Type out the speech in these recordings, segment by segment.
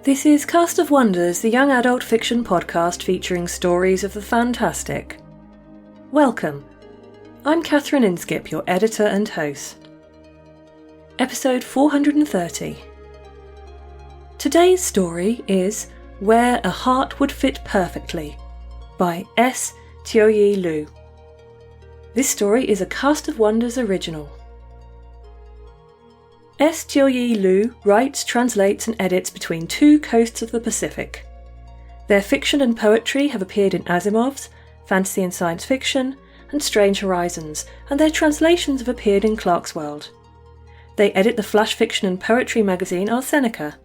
This is Cast of Wonders, the young adult fiction podcast featuring stories of the fantastic. Welcome. I'm Catherine Inskip, your editor and host. Episode 430. Today's story is Where a Heart Would Fit Perfectly by S. Teo-Yi Liu. This story is a Cast of Wonders original. S. Teo-Yi Liu writes, translates and edits between two coasts of the Pacific. Their fiction and poetry have appeared in Asimov's, Fantasy and Science Fiction, and Strange Horizons, and their translations have appeared in Clarkesworld. They edit the flash fiction and poetry magazine Arsenica.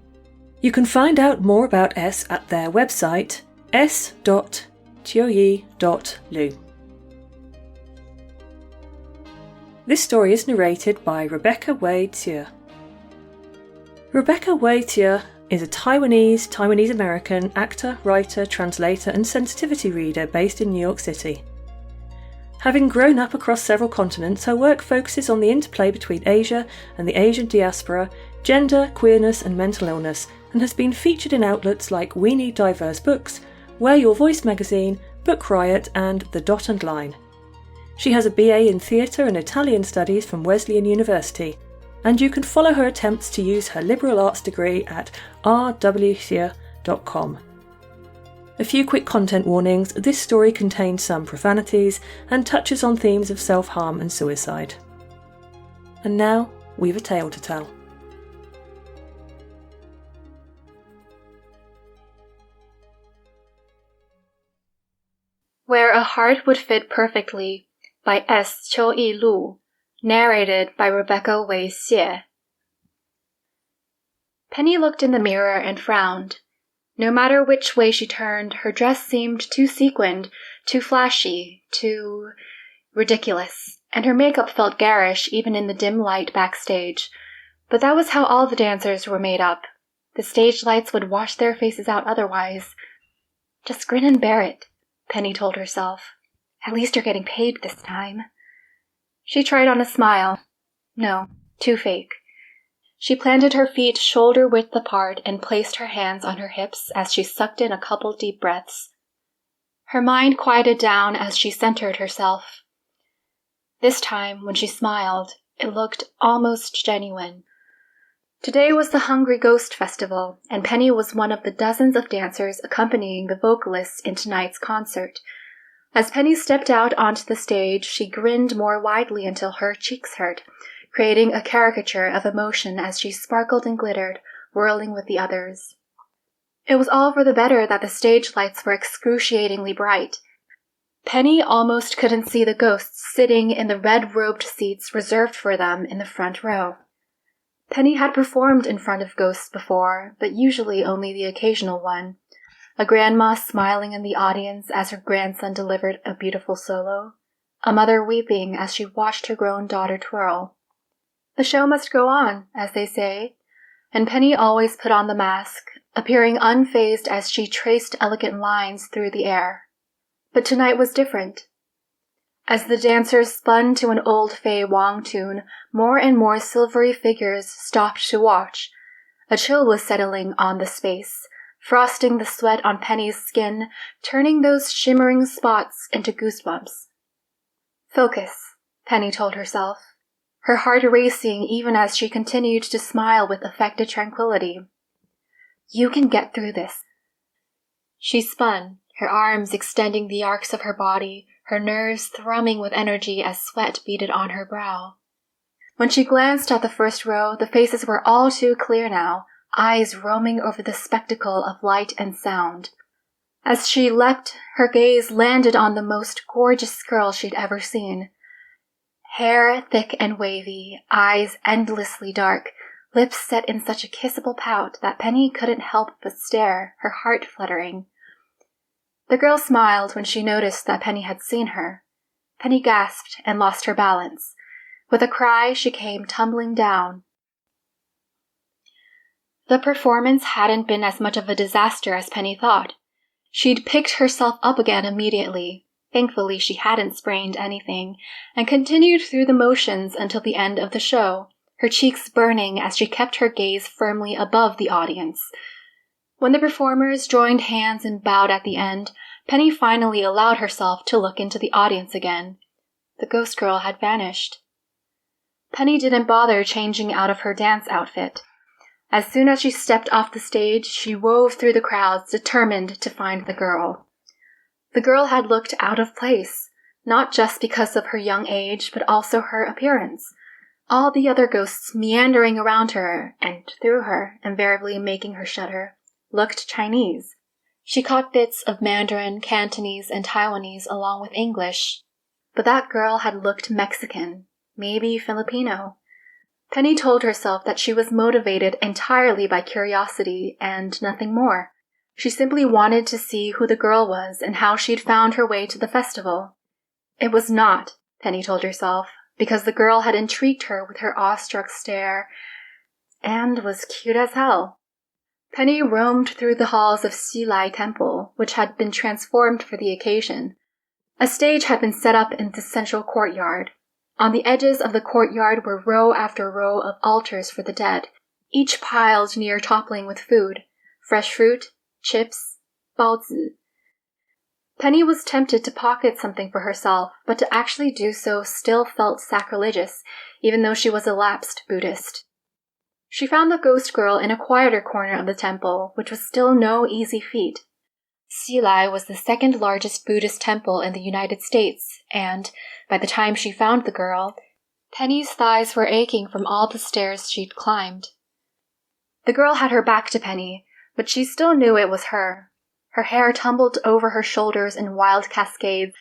You can find out more about S at their website s.teoyi.lu. This story is narrated by Rebecca Wei-Tia. Rebecca Wei-Tia is a Taiwanese-American actor, writer, translator and sensitivity reader based in New York City. Having grown up across several continents, her work focuses on the interplay between Asia and the Asian diaspora, gender, queerness and mental illness, and has been featured in outlets like We Need Diverse Books, Wear Your Voice magazine, Book Riot and The Dot and Line. She has a BA in Theatre and Italian Studies from Wesleyan University, and you can follow her attempts to use her liberal arts degree at rwthea.com. A few quick content warnings: this story contains some profanities and touches on themes of self-harm and suicide. And now, we've a tale to tell. Where a Heart Would Fit Perfectly by S. Teo-Yi Liu, narrated by Rebecca Wei-Tia. Penny looked in the mirror and frowned. No matter which way she turned, her dress seemed too sequined, too flashy, too ridiculous, and her makeup felt garish even in the dim light backstage. But that was how all the dancers were made up. The stage lights would wash their faces out otherwise. Just grin and bear it, Penny told herself. At least you're getting paid this time. She tried on a smile. No, too fake. She planted her feet shoulder-width apart and placed her hands on her hips as she sucked in a couple deep breaths. Her mind quieted down as she centered herself. This time, when she smiled, it looked almost genuine. Today was the Hungry Ghost Festival, and Penny was one of the dozens of dancers accompanying the vocalists in tonight's concert. As Penny stepped out onto the stage, she grinned more widely until her cheeks hurt, creating a caricature of emotion as she sparkled and glittered, whirling with the others. It was all for the better that the stage lights were excruciatingly bright. Penny almost couldn't see the ghosts sitting in the red-robed seats reserved for them in the front row. Penny had performed in front of ghosts before, but usually only the occasional one. A grandma smiling in the audience as her grandson delivered a beautiful solo. A mother weeping as she watched her grown daughter twirl. The show must go on, as they say, and Penny always put on the mask, appearing unfazed as she traced elegant lines through the air. But tonight was different. As the dancers spun to an old Fei Wong tune, more and more silvery figures stopped to watch. A chill was settling on the space, frosting the sweat on Penny's skin, turning those shimmering spots into goosebumps. Focus, Penny told herself, her heart racing even as she continued to smile with affected tranquility. You can get through this. She spun, her arms extending the arcs of her body, her nerves thrumming with energy as sweat beaded on her brow. When she glanced at the first row, the faces were all too clear now, eyes roaming over the spectacle of light and sound. As she leapt, her gaze landed on the most gorgeous girl she'd ever seen. Hair thick and wavy, eyes endlessly dark, lips set in such a kissable pout that Penny couldn't help but stare, her heart fluttering. The girl smiled when she noticed that Penny had seen her. Penny gasped and lost her balance. With a cry, she came tumbling down. The performance hadn't been as much of a disaster as Penny thought. She'd picked herself up again immediately. Thankfully, she hadn't sprained anything, and continued through the motions until the end of the show, her cheeks burning as she kept her gaze firmly above the audience. When the performers joined hands and bowed at the end, Penny finally allowed herself to look into the audience again. The ghost girl had vanished. Penny didn't bother changing out of her dance outfit. As soon as she stepped off the stage, she wove through the crowds, determined to find the girl. The girl had looked out of place, not just because of her young age, but also her appearance. All the other ghosts meandering around her and through her, invariably making her shudder, looked Chinese. She caught bits of Mandarin, Cantonese, and Taiwanese along with English, but that girl had looked Mexican, maybe Filipino. Penny told herself that she was motivated entirely by curiosity and nothing more. She simply wanted to see who the girl was and how she'd found her way to the festival. It was not, Penny told herself, because the girl had intrigued her with her awestruck stare and was cute as hell. Penny roamed through the halls of Xilai Temple, which had been transformed for the occasion. A stage had been set up in the central courtyard. On the edges of the courtyard were row after row of altars for the dead, each piled near toppling with food, fresh fruit, chips, baozi. Penny was tempted to pocket something for herself, but to actually do so still felt sacrilegious, even though she was a lapsed Buddhist. She found the ghost girl in a quieter corner of the temple, which was still no easy feat. Xilai was the second largest Buddhist temple in the United States, and, by the time she found the girl, Penny's thighs were aching from all the stairs she'd climbed. The girl had her back to Penny, but she still knew it was her. Her hair tumbled over her shoulders in wild cascades,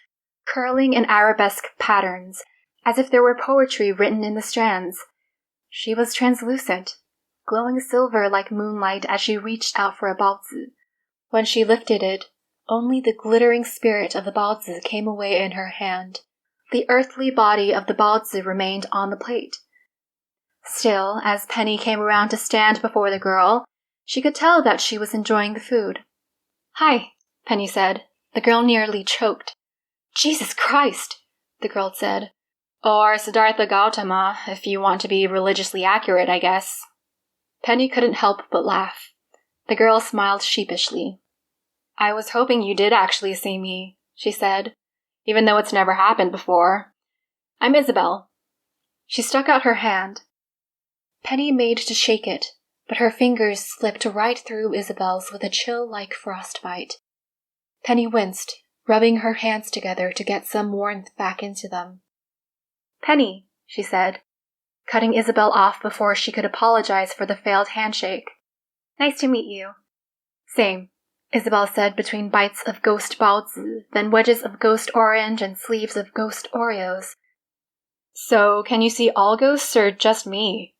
curling in arabesque patterns, as if there were poetry written in the strands. She was translucent, glowing silver like moonlight as she reached out for a baozi. When she lifted it, only the glittering spirit of the baozi came away in her hand. The earthly body of the baozi remained on the plate. Still, as Penny came around to stand before the girl, she could tell that she was enjoying the food. "Hi," Penny said. The girl nearly choked. "Jesus Christ," the girl said. "Or Siddhartha Gautama, if you want to be religiously accurate, I guess." Penny couldn't help but laugh. The girl smiled sheepishly. "I was hoping you did actually see me," she said, "even though it's never happened before. I'm Isabel." She stuck out her hand. Penny made to shake it, but her fingers slipped right through Isabel's with a chill like frostbite. Penny winced, rubbing her hands together to get some warmth back into them. "Penny," she said, cutting Isabel off before she could apologize for the failed handshake. "Nice to meet you." "Same," Isabel said between bites of ghost baozi, then wedges of ghost orange and sleeves of ghost Oreos. "So, can you see all ghosts or just me?"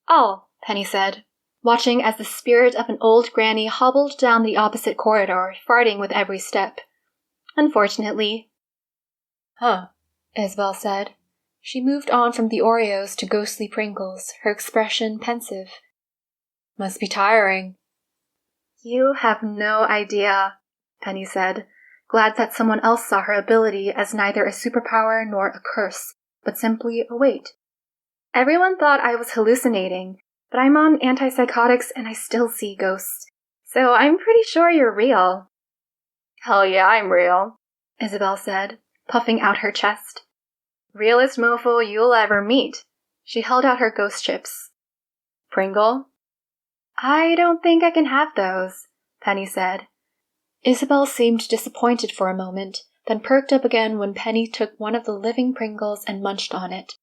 "All," Penny said, watching as the spirit of an old granny hobbled down the opposite corridor, farting with every step. "Unfortunately." "Huh," Isabel said. She moved on from the Oreos to ghostly Pringles, her expression pensive. "Must be tiring." "You have no idea," Penny said, glad that someone else saw her ability as neither a superpower nor a curse, but simply a weight. "Everyone thought I was hallucinating, but I'm on antipsychotics and I still see ghosts. So I'm pretty sure you're real." "Hell yeah, I'm real," Isabel said, puffing out her chest. "Realest mofo you'll ever meet." She held out her ghost chips. "Pringle?" "I don't think I can have those," Penny said. Isabel seemed disappointed for a moment, then perked up again when Penny took one of the living Pringles and munched on it.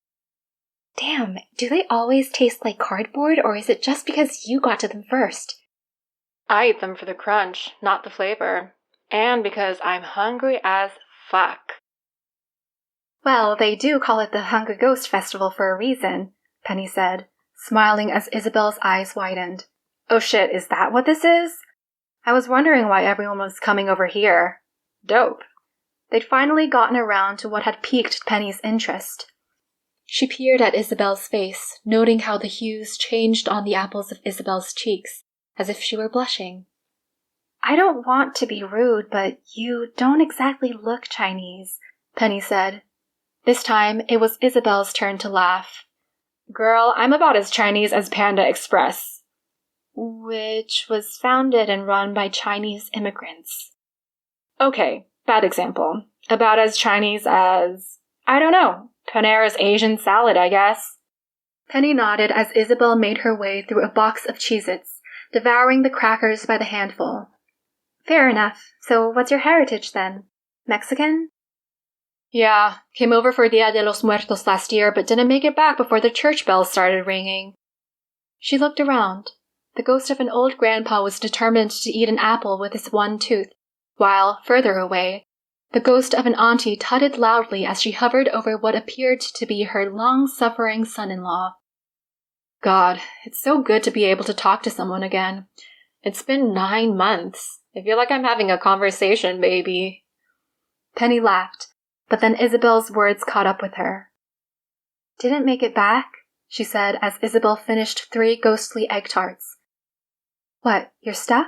"Damn, do they always taste like cardboard, or is it just because you got to them first?" "I eat them for the crunch, not the flavor. And because I'm hungry as fuck." "Well, they do call it the Hungry Ghost Festival for a reason," Penny said, smiling as Isabel's eyes widened. "Oh shit, is that what this is? I was wondering why everyone was coming over here. Dope." They'd finally gotten around to what had piqued Penny's interest. She peered at Isabel's face, noting how the hues changed on the apples of Isabel's cheeks, as if she were blushing. "I don't want to be rude, but you don't exactly look Chinese," Penny said. This time, it was Isabel's turn to laugh. "Girl, I'm about as Chinese as Panda Express." which was founded and run by Chinese immigrants. Okay, bad example. About as Chinese as, I don't know, Panera's Asian salad, I guess. Penny nodded as Isabel made her way through a box of Cheez-Its, devouring the crackers by the handful. Fair enough. So what's your heritage then? Mexican? Yeah, came over for Dia de los Muertos last year, but didn't make it back before the church bells started ringing. She looked around. The ghost of an old grandpa was determined to eat an apple with his one tooth, while, further away, the ghost of an auntie tutted loudly as she hovered over what appeared to be her long-suffering son-in-law. God, it's so good to be able to talk to someone again. It's been 9 months. I feel like I'm having a conversation, baby. Penny laughed, but then Isabel's words caught up with her. Didn't make it back? She said as Isabel finished 3 ghostly egg tarts. What, you're stuck?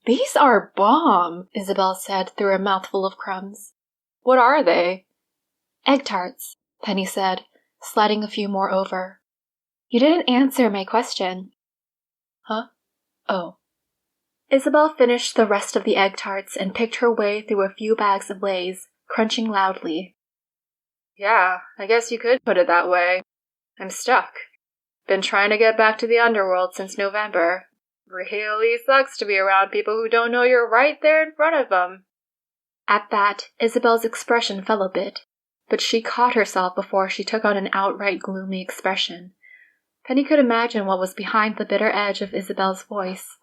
These are bomb, Isabel said through a mouthful of crumbs. What are they? Egg tarts, Penny said, sliding a few more over. You didn't answer my question. Huh? Oh. Isabel finished the rest of the egg tarts and picked her way through a few bags of Lay's, crunching loudly. Yeah, I guess you could put it that way. I'm stuck. Been trying to get back to the underworld since November. Really sucks to be around people who don't know you're right there in front of them. At that, Isabel's expression fell a bit, but she caught herself before she took on an outright gloomy expression. Penny could imagine what was behind the bitter edge of Isabel's voice.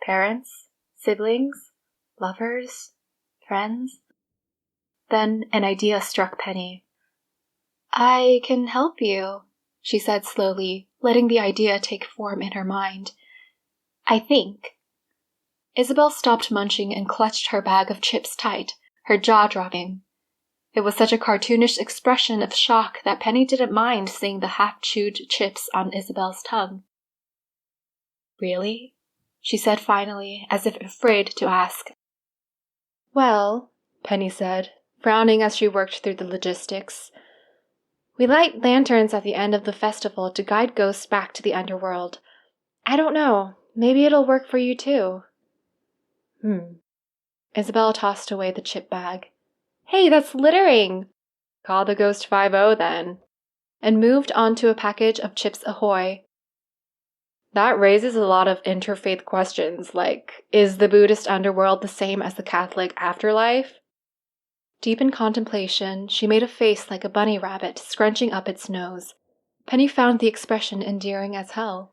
Parents? Siblings? Lovers? Friends? Then an idea struck Penny. I can help you, she said slowly, letting the idea take form in her mind. I think. Isabel stopped munching and clutched her bag of chips tight, her jaw dropping. It was such a cartoonish expression of shock that Penny didn't mind seeing the half-chewed chips on Isabel's tongue. Really? She said finally, as if afraid to ask. Well, Penny said, frowning as she worked through the logistics. We light lanterns at the end of the festival to guide ghosts back to the underworld. I don't know. Maybe it'll work for you too. Isabel tossed away the chip bag. Hey, that's littering! Call the Ghost 5-0 then. And moved on to a package of Chips Ahoy. That raises a lot of interfaith questions, like, is the Buddhist underworld the same as the Catholic afterlife? Deep in contemplation, she made a face like a bunny rabbit scrunching up its nose. Penny found the expression endearing as hell.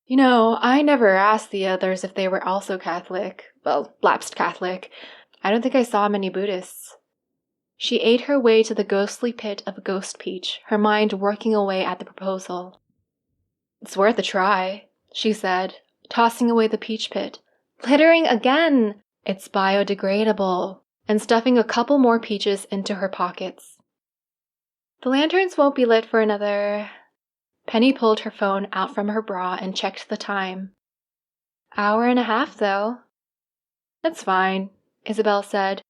You know, I never asked the others if they were also Catholic. Well, lapsed Catholic. I don't think I saw many Buddhists. She ate her way to the ghostly pit of a ghost peach, her mind working away at the proposal. It's worth a try, she said, tossing away the peach pit. Littering again! It's biodegradable. And stuffing a couple more peaches into her pockets. The lanterns won't be lit for another... Penny pulled her phone out from her bra and checked the time. 1.5 though. That's fine, Isabel said.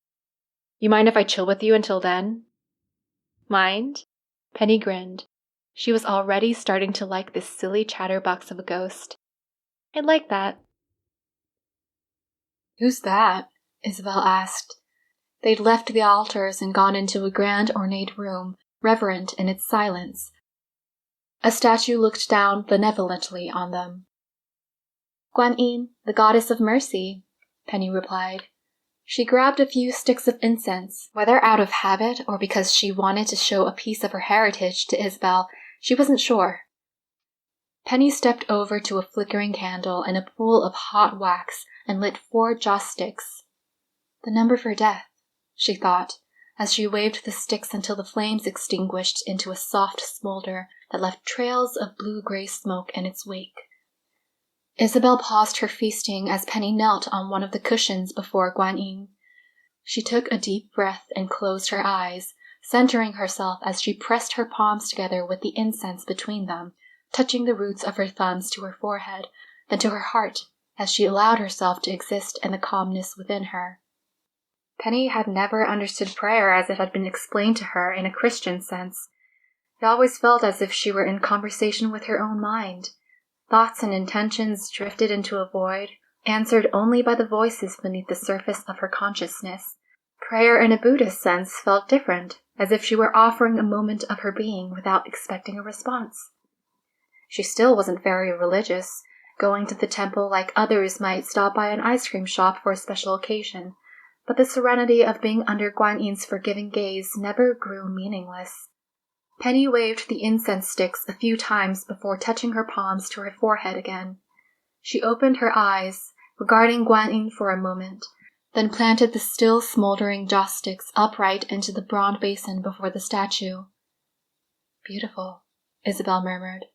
You mind if I chill with you until then? Mind? Penny grinned. She was already starting to like this silly chatterbox of a ghost. I'd like that. Who's that? Isabel asked. They'd left the altars and gone into a grand ornate room, reverent in its silence. A statue looked down benevolently on them. Guan Yin, the goddess of mercy, Penny replied. She grabbed a few sticks of incense, whether out of habit or because she wanted to show a piece of her heritage to Isabel, she wasn't sure. Penny stepped over to a flickering candle and a pool of hot wax and lit 4 joss sticks. The number for death, she thought, as she waved the sticks until the flames extinguished into a soft smolder that left trails of blue-gray smoke in its wake. Isabel paused her feasting as Penny knelt on one of the cushions before Guan Yin. She took a deep breath and closed her eyes, centering herself as she pressed her palms together with the incense between them, touching the roots of her thumbs to her forehead, then to her heart, as she allowed herself to exist in the calmness within her. Penny had never understood prayer as it had been explained to her in a Christian sense. It always felt as if she were in conversation with her own mind, Thoughts and intentions drifted into a void, answered only by the voices beneath the surface of her consciousness. Prayer in a Buddhist sense felt different, as if she were offering a moment of her being without expecting a response. She still wasn't very religious, going to the temple like others might stop by an ice cream shop for a special occasion, but the serenity of being under Guan Yin's forgiving gaze never grew meaningless. Penny waved the incense sticks a few times before touching her palms to her forehead again. She opened her eyes, regarding Guan Yin for a moment, then planted the still smoldering joss sticks upright into the bronze basin before the statue. "Beautiful," Isabel murmured,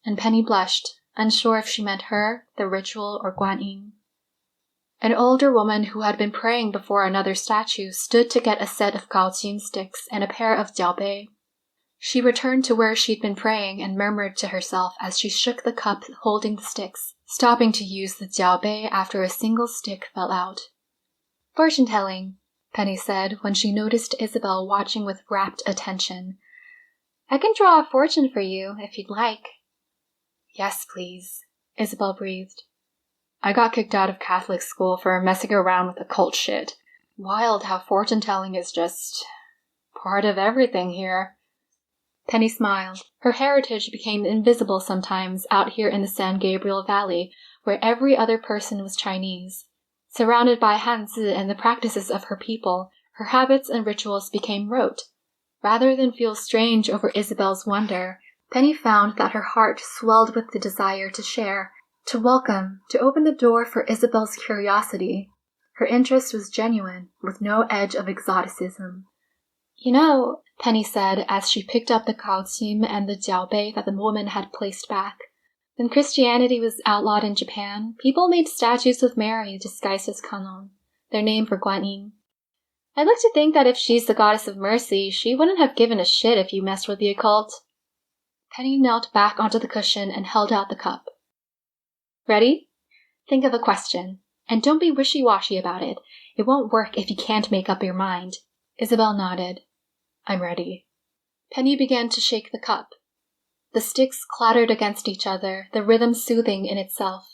and Penny blushed, unsure if she meant her, the ritual, or Guan Yin. An older woman who had been praying before another statue stood to get a set of gaoqin sticks and a pair of jiaobei. She returned to where she'd been praying and murmured to herself as she shook the cup holding the sticks, stopping to use the jiaobei after a single stick fell out. "Fortune-telling," Penny said when she noticed Isabel watching with rapt attention. "I can draw a fortune for you, if you'd like." "Yes, please," Isabel breathed. "I got kicked out of Catholic school for messing around with occult shit. Wild how fortune-telling is just part of everything here." Penny smiled. Her heritage became invisible sometimes out here in the San Gabriel Valley, where every other person was Chinese. Surrounded by Hanzi and the practices of her people, her habits and rituals became rote. Rather than feel strange over Isabel's wonder, Penny found that her heart swelled with the desire to share, to welcome, to open the door for Isabel's curiosity. Her interest was genuine, with no edge of exoticism. "You know," Penny said as she picked up the gaoqin and the jiaobei that the woman had placed back, "when Christianity was outlawed in Japan, people made statues of Mary disguised as Kannon, their name for Guan Yin. I'd like to think that if she's the goddess of mercy, she wouldn't have given a shit if you messed with the occult." Penny knelt back onto the cushion and held out the cup. "Ready? Think of a question, and don't be wishy-washy about it. It won't work if you can't make up your mind." Isabel nodded. "I'm ready." Penny began to shake the cup. The sticks clattered against each other, the rhythm soothing in itself.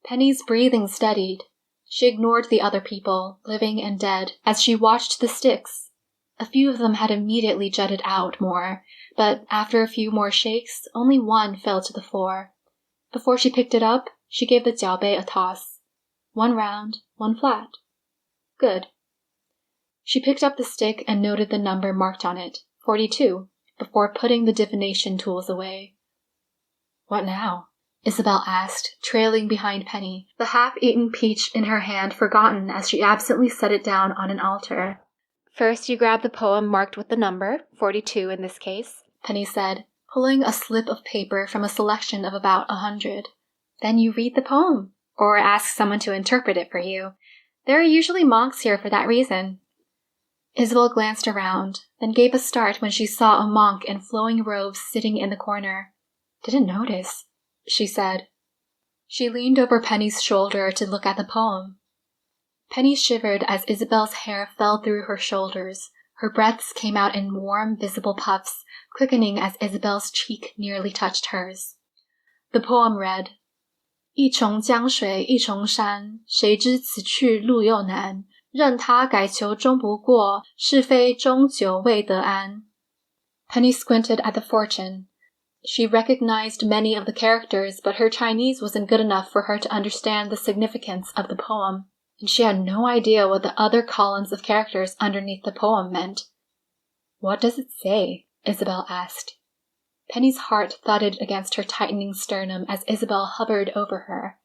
Penny's breathing steadied. She ignored the other people, living and dead, as she watched the sticks. A few of them had immediately jutted out more, but after a few more shakes, only one fell to the floor. Before she picked it up, she gave the jiaobei a toss. One round, one flat. Good. She picked up the stick and noted the number marked on it, 42, before putting the divination tools away. "What now?" Isabel asked, trailing behind Penny, the half-eaten peach in her hand forgotten as she absently set it down on an altar. "First you grab the poem marked with the number, 42 in this case," Penny said, pulling a slip of paper from a selection of about 100. "Then you read the poem, or ask someone to interpret it for you. There are usually monks here for that reason." Isabel glanced around, then gave a start when she saw a monk in flowing robes sitting in the corner. "Didn't notice," she said. She leaned over Penny's shoulder to look at the poem. Penny shivered as Isabel's hair fell through her shoulders. Her breaths came out in warm, visible puffs, quickening as Isabel's cheek nearly touched hers. The poem read, 一重江水一重山，谁知此去路又难，任他改求终不过，是非终究未得安。Penny squinted at the fortune. She recognized many of the characters, but her Chinese wasn't good enough for her to understand the significance of the poem, and she had no idea what the other columns of characters underneath the poem meant. "What does it say?" Isabel asked. Penny's heart thudded against her tightening sternum as Isabel hovered over her.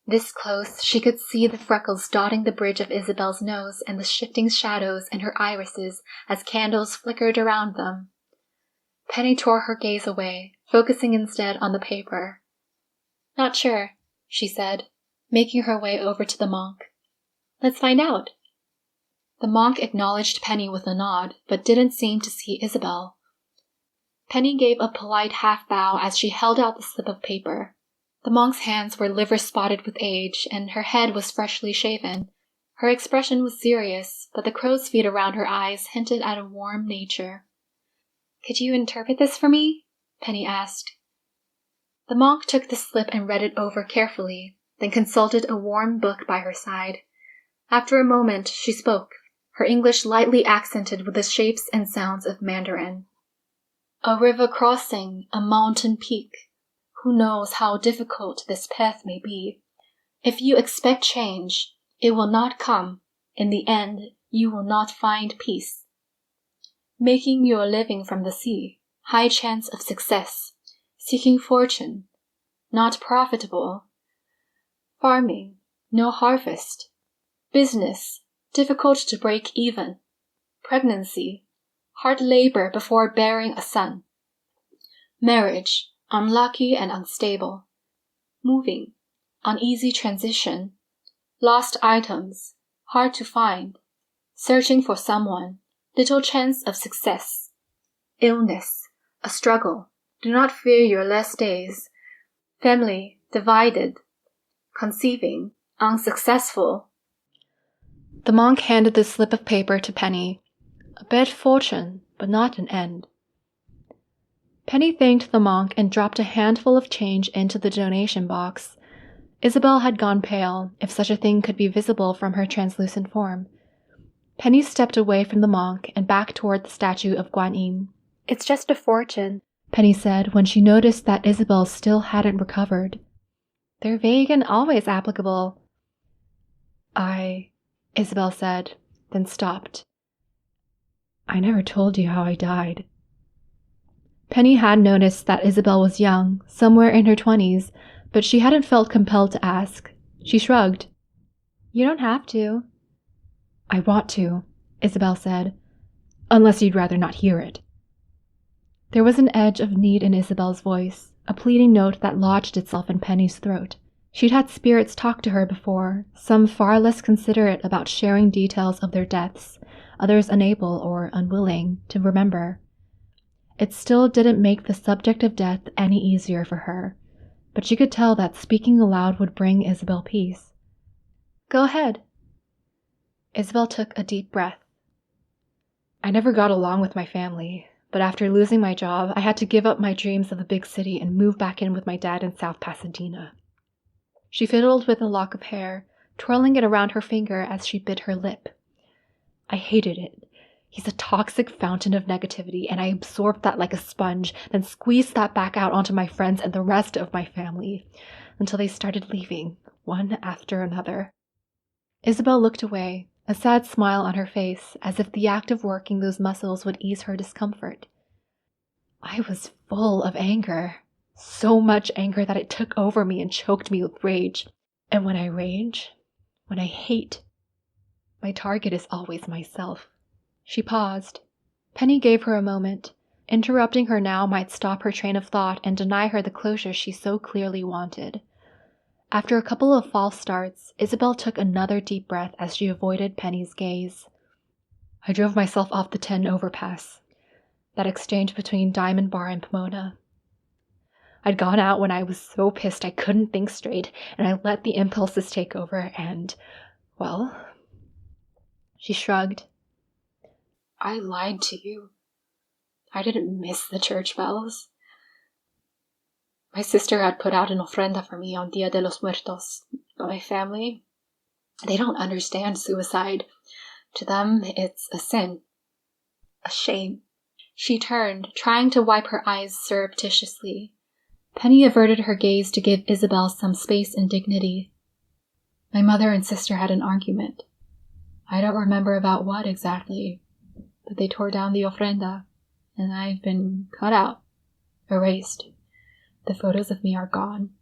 This close, she could see the freckles dotting the bridge of Isabel's nose and the shifting shadows in her irises as candles flickered around them. Penny tore her gaze away, focusing instead on the paper. "Not sure," she said, making her way over to the monk. "Let's find out." The monk acknowledged Penny with a nod, but didn't seem to see Isabel. Penny gave a polite half-bow as she held out the slip of paper. The monk's hands were liver-spotted with age, and her head was freshly shaven. Her expression was serious, but the crow's feet around her eyes hinted at a warm nature. "Could you interpret this for me?" Penny asked. The monk took the slip and read it over carefully, then consulted a warm book by her side. After a moment, she spoke, her English lightly accented with the shapes and sounds of Mandarin. A river crossing a mountain peak. Who knows how difficult this path may be? If you expect change, it will not come. In the end, you will not find peace. Making your living from the sea, high chance of success. Seeking fortune, not profitable. Farming, no harvest. Business, difficult to break even. Pregnancy, hard labor before bearing a son. Marriage, unlucky and unstable. Moving, uneasy transition. Lost items, hard to find. Searching for someone, little chance of success. Illness, a struggle. Do not fear your last days. Family, divided. Conceiving, unsuccessful. The monk handed the slip of paper to Penny. A bad fortune, but not an end. Penny thanked the monk and dropped a handful of change into the donation box. Isabel had gone pale, if such a thing could be visible from her translucent form. Penny stepped away from the monk and back toward the statue of Guan Yin. "It's just a fortune," Penny said when she noticed that Isabel still hadn't recovered. "They're vague and always applicable." Isabel said, then stopped. "I never told you how I died." Penny had noticed that Isabel was young, somewhere in her 20s, but she hadn't felt compelled to ask. She shrugged. "You don't have to." "I want to," Isabel said, "unless you'd rather not hear it." There was an edge of need in Isabel's voice, a pleading note that lodged itself in Penny's throat. She'd had spirits talk to her before, some far less considerate about sharing details of their deaths, others unable or unwilling to remember. It still didn't make the subject of death any easier for her, but she could tell that speaking aloud would bring Isabel peace. "Go ahead." Isabel took a deep breath. "I never got along with my family, but after losing my job, I had to give up my dreams of the big city and move back in with my dad in South Pasadena." She fiddled with a lock of hair, twirling it around her finger as she bit her lip. "I hated it. He's a toxic fountain of negativity, and I absorbed that like a sponge, then squeezed that back out onto my friends and the rest of my family, until they started leaving, one after another." Isabel looked away, a sad smile on her face, as if the act of working those muscles would ease her discomfort. "I was full of anger. So much anger that it took over me and choked me with rage. And when I rage, when I hate, my target is always myself." She paused. Penny gave her a moment. Interrupting her now might stop her train of thought and deny her the closure she so clearly wanted. After a couple of false starts, Isabel took another deep breath as she avoided Penny's gaze. "I drove myself off the 10 overpass. That exchange between Diamond Bar and Pomona. I'd gone out when I was so pissed I couldn't think straight, and I let the impulses take over, and, well..." She shrugged. "I lied to you. I didn't miss the church bells. My sister had put out an ofrenda for me on Dia de los Muertos. But my family, they don't understand suicide. To them, it's a sin. A shame." She turned, trying to wipe her eyes surreptitiously. Penny averted her gaze to give Isabel some space and dignity. "My mother and sister had an argument. I don't remember about what exactly, but they tore down the ofrenda, and I've been cut out, erased. The photos of me are gone.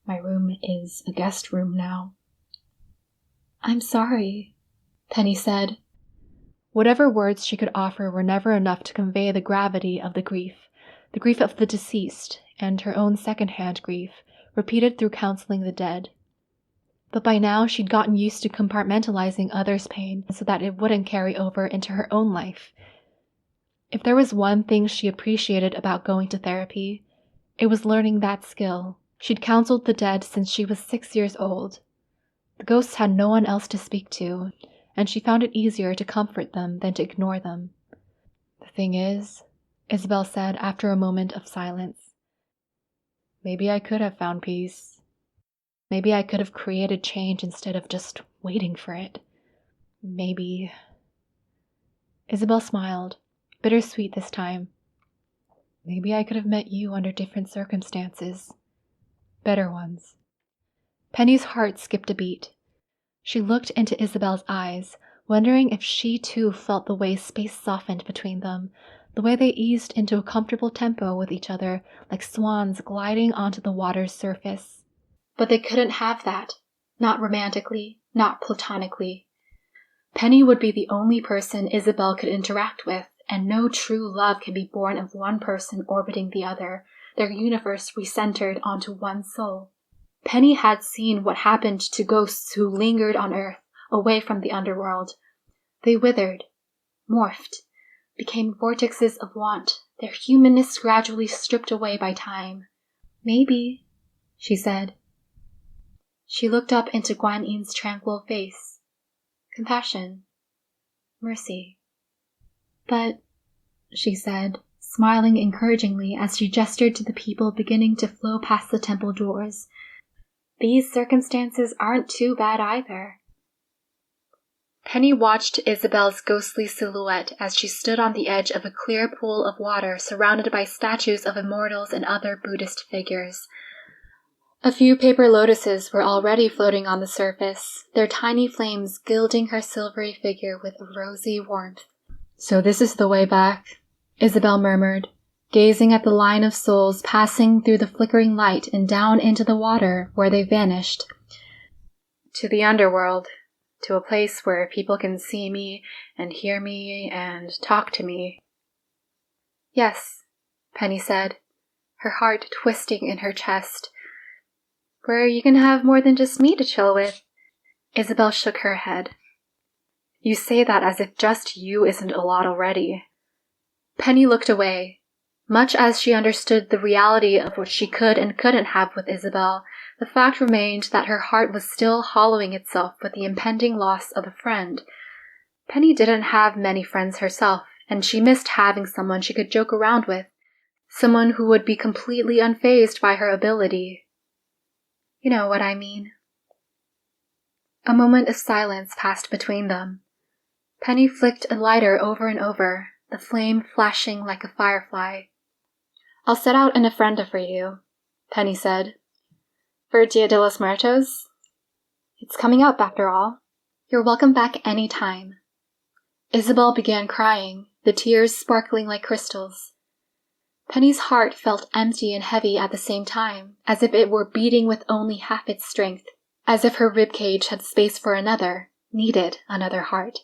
My room is a guest room now." "I'm sorry," Penny said. Whatever words she could offer were never enough to convey the gravity of the grief of the deceased, and her own second-hand grief, repeated through counseling the dead. But by now she'd gotten used to compartmentalizing others' pain so that it wouldn't carry over into her own life. If there was one thing she appreciated about going to therapy, it was learning that skill. She'd counseled the dead since she was 6 years old. The ghosts had no one else to speak to, and she found it easier to comfort them than to ignore them. "The thing is," Isabel said after a moment of silence, Maybe I could have found peace. Maybe I could have created change instead of just waiting for it. Maybe... Isabel smiled, bittersweet this time. Maybe I could have met you under different circumstances. Better ones. Penny's heart skipped a beat. She looked into Isabel's eyes, wondering if she too felt the way space softened between them, the way they eased into a comfortable tempo with each other, like swans gliding onto the water's surface. But they couldn't have that. Not romantically, not platonically. Penny would be the only person Isabel could interact with, and no true love can be born of one person orbiting the other, their universe recentered onto one soul. Penny had seen what happened to ghosts who lingered on Earth, away from the underworld. They withered, morphed, became vortexes of want, their humanness gradually stripped away by time. Maybe, she said. She looked up into Guan Yin's tranquil face. Compassion. Mercy. But, she said, smiling encouragingly as she gestured to the people beginning to flow past the temple doors, these circumstances aren't too bad either. Penny watched Isabel's ghostly silhouette as she stood on the edge of a clear pool of water surrounded by statues of immortals and other Buddhist figures. A few paper lotuses were already floating on the surface, their tiny flames gilding her silvery figure with rosy warmth. So this is the way back, Isabel murmured, gazing at the line of souls passing through the flickering light and down into the water where they vanished. To the underworld, to a place where people can see me and hear me and talk to me. Yes, Penny said, her heart twisting in her chest. Where you can have more than just me to chill with. Isabel shook her head. You say that as if just you isn't a lot already. Penny looked away. Much as she understood the reality of what she could and couldn't have with Isabel, the fact remained that her heart was still hollowing itself with the impending loss of a friend. Penny didn't have many friends herself, and she missed having someone she could joke around with, someone who would be completely unfazed by her ability. You know what I mean. A moment of silence passed between them. Penny flicked a lighter over and over, the flame flashing like a firefly. I'll set out an ofrenda for you, Penny said. For Dia de los Muertos? It's coming up, after all. You're welcome back any time. Isabel began crying, the tears sparkling like crystals. Penny's heart felt empty and heavy at the same time, as if it were beating with only half its strength, as if her ribcage had space for another, needed another heart.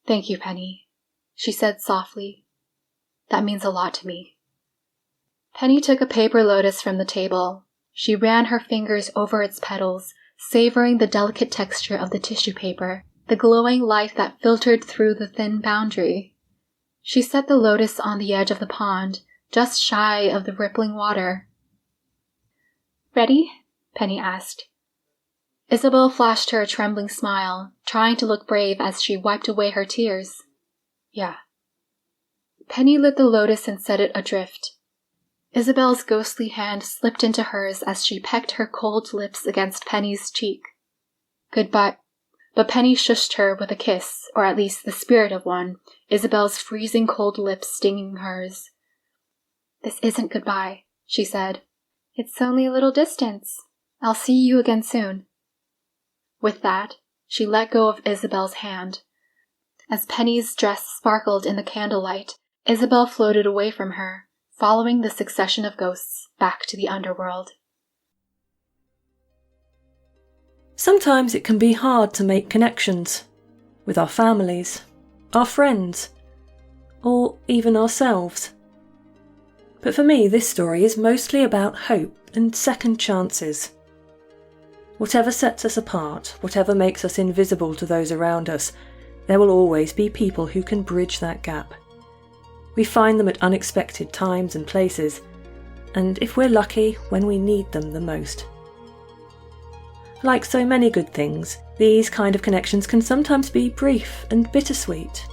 Thank you, Penny, she said softly. That means a lot to me. Penny took a paper lotus from the table. She ran her fingers over its petals, savoring the delicate texture of the tissue paper, the glowing light that filtered through the thin boundary. She set the lotus on the edge of the pond, just shy of the rippling water. Ready? Penny asked. Isabel flashed her a trembling smile, trying to look brave as she wiped away her tears. Yeah. Penny lit the lotus and set it adrift. Isabel's ghostly hand slipped into hers as she pecked her cold lips against Penny's cheek. Goodbye. But Penny shushed her with a kiss, or at least the spirit of one, Isabel's freezing cold lips stinging hers. This isn't goodbye, she said. It's only a little distance. I'll see you again soon. With that, she let go of Isabel's hand. As Penny's dress sparkled in the candlelight, Isabel floated away from her, following the succession of ghosts back to the underworld. Sometimes it can be hard to make connections with our families, our friends, or even ourselves. But for me, this story is mostly about hope and second chances. Whatever sets us apart, whatever makes us invisible to those around us, there will always be people who can bridge that gap. We find them at unexpected times and places, and if we're lucky, when we need them the most. Like so many good things, these kind of connections can sometimes be brief and bittersweet.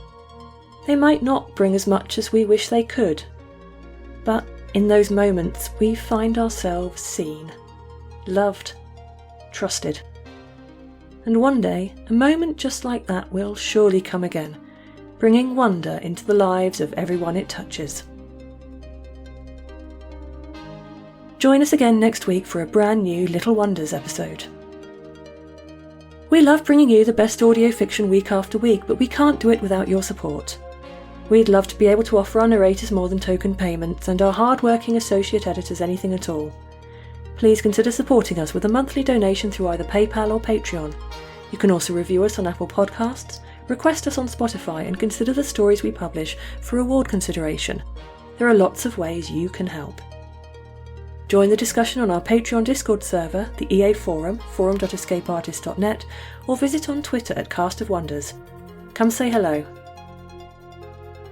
They might not bring as much as we wish they could, but In those moments, we find ourselves seen, loved, trusted. And one day, a moment just like that will surely come again, bringing wonder into the lives of everyone it touches. Join us again next week for a brand new Little Wonders episode. We love bringing you the best audio fiction week after week, but we can't do it without your support. We'd love to be able to offer our narrators more than token payments and our hard-working associate editors anything at all. Please consider supporting us with a monthly donation through either PayPal or Patreon. You can also review us on Apple Podcasts, request us on Spotify, and consider the stories we publish for award consideration. There are lots of ways you can help. Join the discussion on our Patreon Discord server, the EA Forum, forum.escapeartist.net, or visit on Twitter at Cast of Wonders. Come say hello.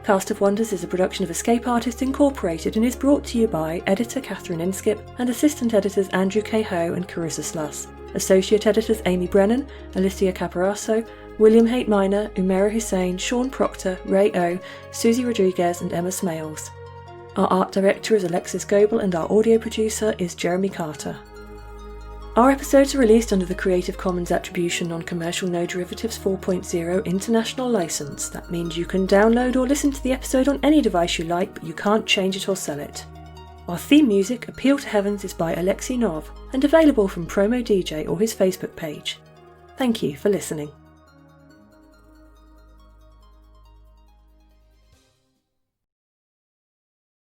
Cast of Wonders is a production of Escape Artists Incorporated and is brought to you by editor Catherine Inskip and assistant editors Andrew K. Ho and Carissa Sluss, associate editors Amy Brennan, Alicia Caparasso, William Haight Minor, Umaira Hussain, Sean Proctor, Ray O, Susie Rodriguez and Emma Smales. Our art director is Alexis Goebel and our audio producer is Jeremy Carter. Our episodes are released under the Creative Commons Attribution Non-Commercial No Derivatives 4.0 International License. That means you can download or listen to the episode on any device you like, but you can't change it or sell it. Our theme music, Appeal to Heavens, is by Alexei Nov and available from Promo DJ or his Facebook page. Thank you for listening.